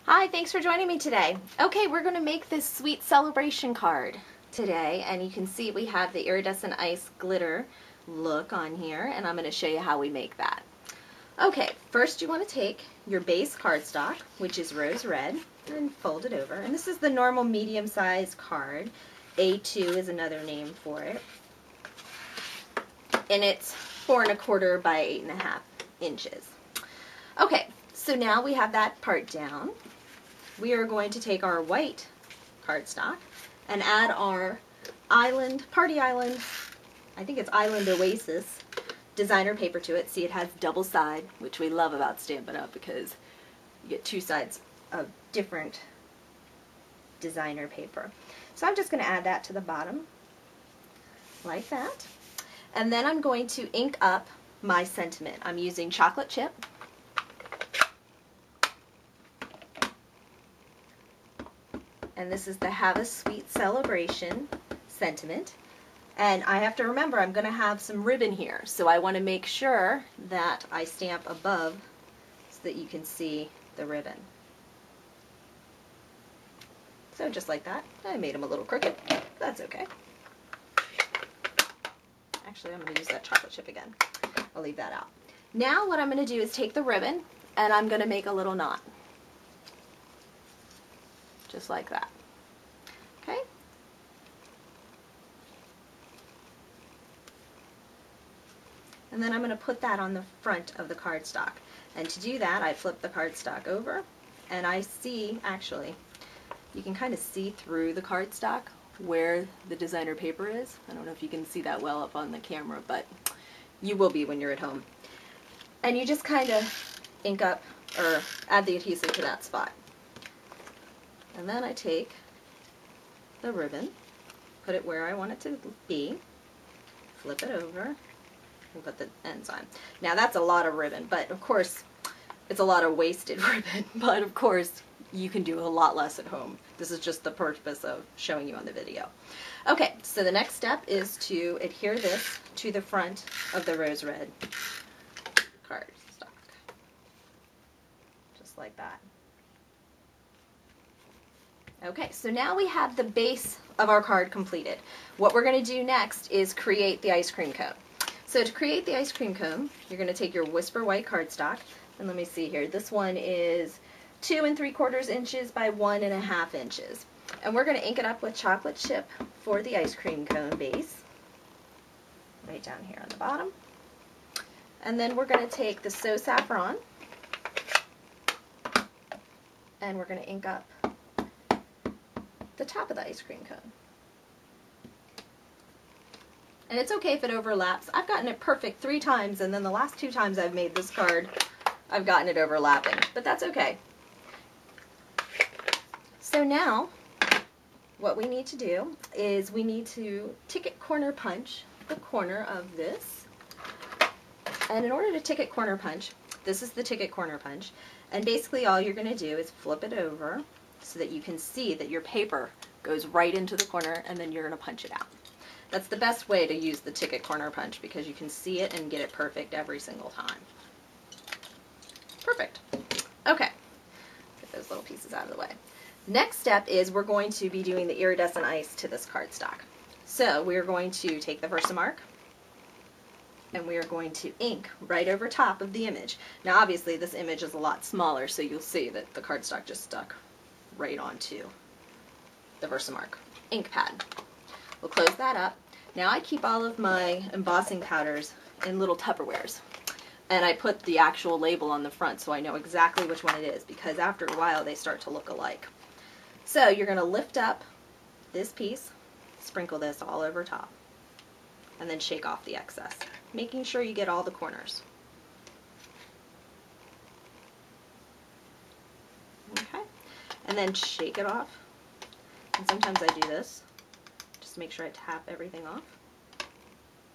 Hi, thanks for joining me today. Okay, we're going to make this sweet celebration card today, and you can see we have the iridescent ice glitter look on here, and I'm going to show you how we make that. Okay, first you want to take your base cardstock, which is rose red, and fold it over. And this is the normal medium-sized card. A2 is another name for it. And it's 4 1/4 by 8 1/2 inches. Okay, so now we have that part down. We are going to take our white cardstock and add our Party Island, I think it's Island Oasis designer paper to it. See, it has double side, which we love about Stampin' Up! Because you get two sides of different designer paper. So I'm just going to add that to the bottom like that. And then I'm going to ink up my sentiment. I'm using chocolate chip. And this is the Have a Sweet Celebration sentiment. And I have to remember I'm going to have some ribbon here, so I want to make sure that I stamp above so that you can see the ribbon. So just like that. I made them a little crooked. That's okay. Actually, I'm going to use that chocolate chip again. I'll leave that out. Now what I'm going to do is take the ribbon and I'm going to make a little knot. Just like that. Okay? And then I'm going to put that on the front of the cardstock. And to do that, I flip the cardstock over, and I see, actually, you can kind of see through the cardstock where the designer paper is. I don't know if you can see that well up on the camera, but you will be when you're at home. And you just kind of ink up, or add the adhesive to that spot. And then I take the ribbon, put it where I want it to be, flip it over, and put the ends on. Now that's a lot of ribbon, but of course it's a lot of wasted ribbon, but of course you can do a lot less at home. This is just the purpose of showing you on the video. Okay, so the next step is to adhere this to the front of the rose red cardstock. Just like that. Okay, so now we have the base of our card completed. What we're going to do next is create the ice cream cone. So to create the ice cream cone, you're going to take your Whisper White cardstock, and let me see here, this one is 2 3/4 inches by 1 1/2 inches. And we're going to ink it up with chocolate chip for the ice cream cone base, right down here on the bottom. And then we're going to take the So Saffron, and we're going to ink up the top of the ice cream cone. And it's okay if it overlaps. I've gotten it perfect 3 times, and then the last 2 times I've made this card, I've gotten it overlapping, but that's okay. So now, what we need to do is we need to ticket corner punch the corner of this. And in order to ticket corner punch, this is the ticket corner punch, and basically all you're going to do is flip it over so that you can see that your paper goes right into the corner, and then you're going to punch it out. That's the best way to use the ticket corner punch because you can see it and get it perfect every single time. Perfect. Okay. Get those little pieces out of the way. Next step is we're going to be doing the iridescent ice to this cardstock. So we're going to take the Versamark and we are going to ink right over top of the image. Now obviously this image is a lot smaller, so you'll see that the cardstock just stuck right onto the Versamark ink pad. We'll close that up. Now I keep all of my embossing powders in little Tupperwares, and I put the actual label on the front so I know exactly which one it is, because after a while they start to look alike. So you're going to lift up this piece, sprinkle this all over top, and then shake off the excess, making sure you get all the corners. Okay, and then shake it off. And sometimes I do this, just to make sure I tap everything off.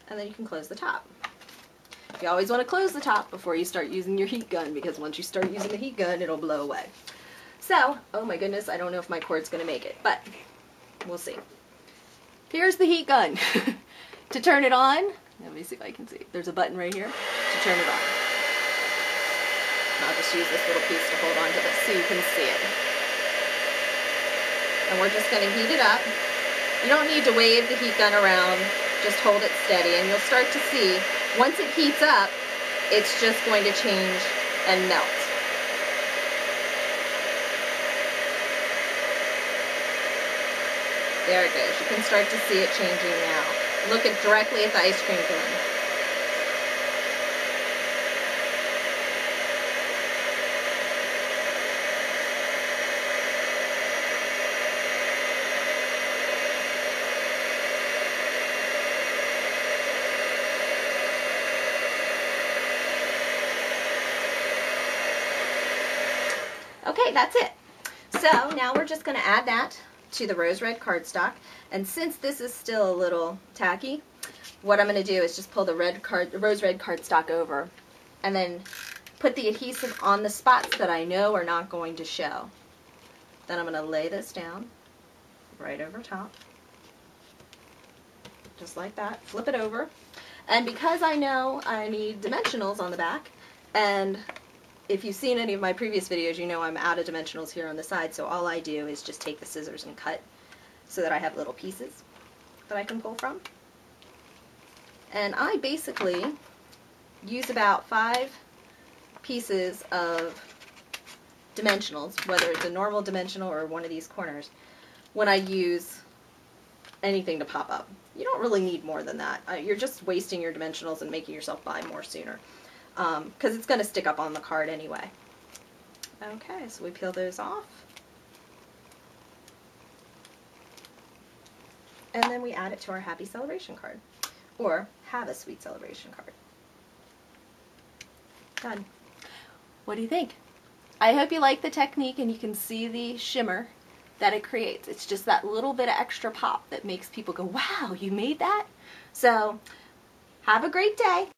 And then you can close the top. You always want to close the top before you start using your heat gun, because once you start using the heat gun, it'll blow away. So, oh my goodness, I don't know if my cord's going to make it, but we'll see. Here's the heat gun. To turn it on, let me see if I can see. There's a button right here to turn it on. I'll just use this little piece to hold on to this so you can see it. And we're just going to heat it up. You don't need to wave the heat gun around, just hold it steady, and you'll start to see, once it heats up, it's just going to change and melt. There it goes. You can start to see it changing now. Look directly at the ice cream cone. Okay, that's it. So now we're just going to add that to the rose red cardstock, and since this is still a little tacky, what I'm going to do is just pull the rose red cardstock over and then put the adhesive on the spots that I know are not going to show. Then I'm going to lay this down right over top, just like that, flip it over, and because I know I need dimensionals on the back, and if you've seen any of my previous videos, you know I'm out of dimensionals here on the side, so all I do is just take the scissors and cut so that I have little pieces that I can pull from. And I basically use about 5 pieces of dimensionals, whether it's a normal dimensional or one of these corners, when I use anything to pop up. You don't really need more than that. You're just wasting your dimensionals and making yourself buy more sooner. Because it's going to stick up on the card anyway. Okay, so we peel those off. And then we add it to our Happy Celebration card. Or Have a Sweet Celebration card. Done. What do you think? I hope you like the technique and you can see the shimmer that it creates. It's just that little bit of extra pop that makes people go, wow, you made that? So, have a great day.